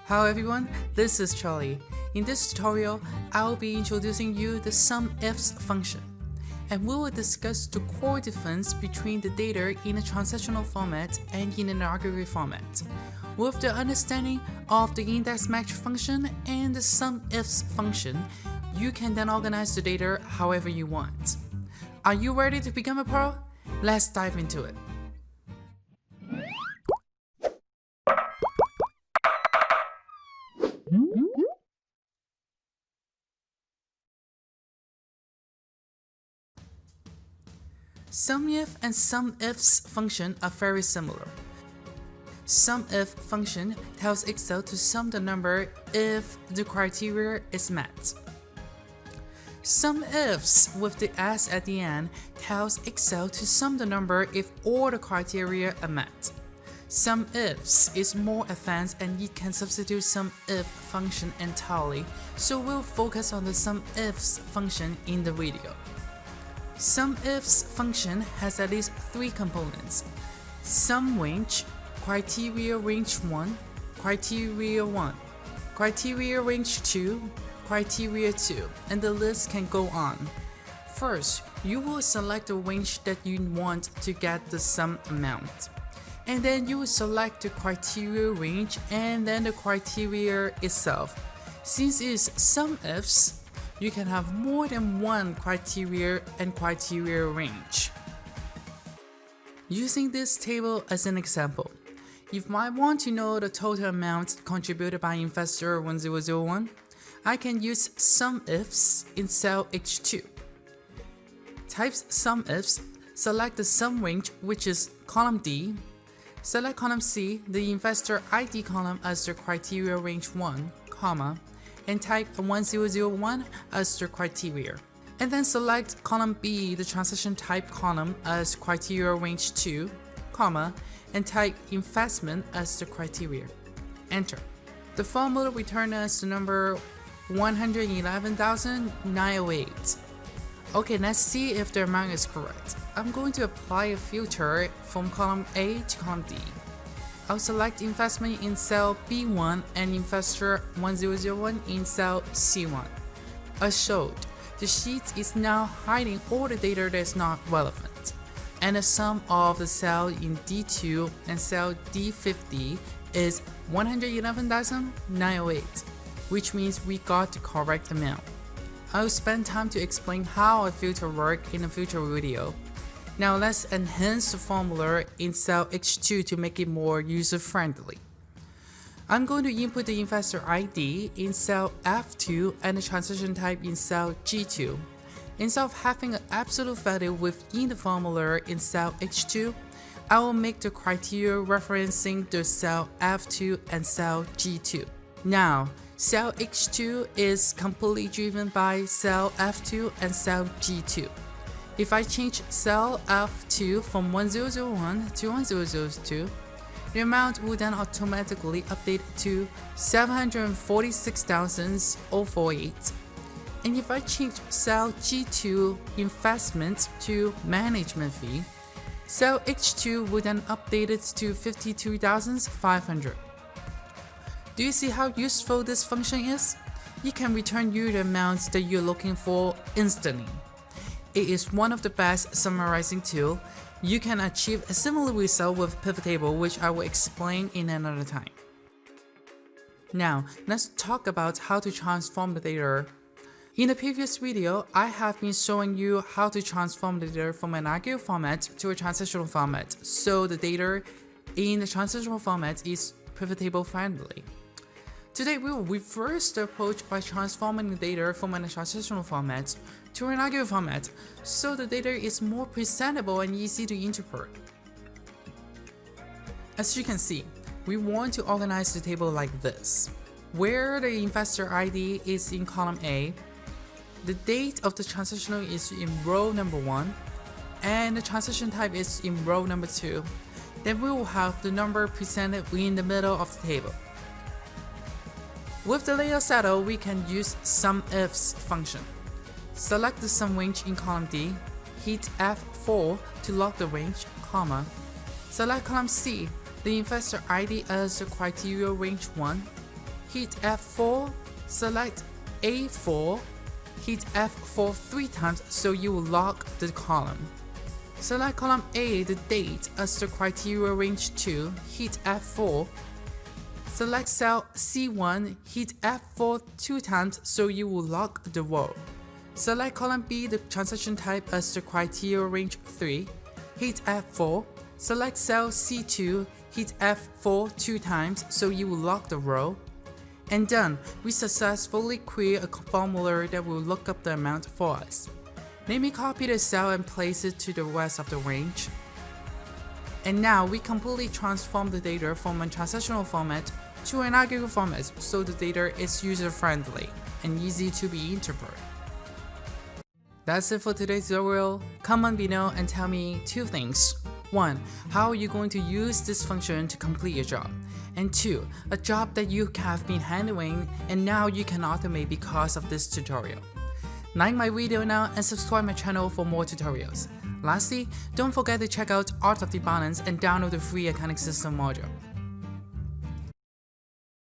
Hello everyone, this is Charlie. In this tutorial, I will be introducing you the Sumifs function, and we will discuss the core difference between the data in a transactional format and in an aggregate format. With the understanding of the index match function and the Sumifs function, you can then organize the data however you want. Are you ready to become a pro? Let's dive into it. Sumif and Sumifs function are very similar. Sumif function tells Excel to sum the number if the criteria is met. Sumifs with the S at the end tells Excel to sum the number if all the criteria are met. Sumifs is more advanced and you can substitute Sumif function entirely, so we'll focus on the Sumifs function in the video. Sumifs function has at least three components: sum range, criteria range 1, criteria 1, criteria range 2, criteria 2, and the list can go on. First, you will select the range that you want to get the sum amount, and then you will select the criteria range and then the criteria itself. Since it is Sumifs, you can have more than one criteria and criteria range. Using this table as an example, you might want to know the total amount contributed by investor 1001. I can use Sumifs in cell H2. Type Sumifs, select the sum range, which is column D. Select column C, the investor ID column as the criteria range 1, comma, and type 1001 as the criteria. And then select column B, the transaction type column as criteria range 2, comma, and type investment as the criteria. Enter. The formula returns us the number 111,908. Okay, let's see if the amount is correct. I'm going to apply a filter from column A to column D. I'll select investment in cell B1 and investor 1001 in cell C1. As showed, the sheet is now hiding all the data that is not relevant, and the sum of the cell in D2 and cell D50 is 111,908, which means we got the correct amount. I'll spend time to explain how a filter works in a future video. Now let's enhance the formula in cell H2 to make it more user-friendly. I'm going to input the investor ID in cell F2 and the transaction type in cell G2. Instead of having an absolute value within the formula in cell H2, I will make the criteria referencing the cell F2 and cell G2. Now, cell H2 is completely driven by cell F2 and cell G2. If I change cell F2 from 1001 to 1002, the amount will then automatically update to 746,048. And if I change cell G2 investment to management fee, cell H2 will then update it to 52,500. Do you see how useful this function is? You can return you the amounts that you're looking for instantly. It is one of the best summarizing tools. You can achieve a similar result with pivot table, which I will explain in another time. Now, let's talk about how to transform the data. In the previous video, I have been showing you how to transform the data from an aggregate format to a transactional format, so the data in the transactional format is pivot table friendly. Today, we will reverse the approach by transforming the data from a transactional format to an aggregate format, so the data is more presentable and easy to interpret. As you can see, we want to organize the table like this, where the investor ID is in column A, the date of the transactional is in row number 1, and the transaction type is in row number 2. Then we will have the number presented in the middle of the table. With the layout settled, we can use Sumifs function. Select the sum range in column D, hit F4 to lock the range, comma. Select column C, the investor ID as the criteria range 1, hit F4, select A4, hit F4 3 times so you will lock the column. Select column A, the date, as the criteria range 2, hit F4. Select cell C1, hit F4 2 times so you will lock the row. Select column B, the transaction type, as the criteria range 3, hit F4. Select cell C2, hit F4 2 times so you will lock the row. And done, we successfully create a formula that will look up the amount for us. Let me copy the cell and place it to the rest of the range. And now we completely transform the data from a transactional format to an aggregate format so the data is user-friendly and easy to be interpreted. That's it for today's tutorial. Comment below and tell me 2 things. 1. How are you going to use this function to complete your job? And 2. A job that you have been handling and now you can automate because of this tutorial. Like my video now and subscribe my channel for more tutorials. Lastly, don't forget to check out Art of the Balance and download the free accounting system module.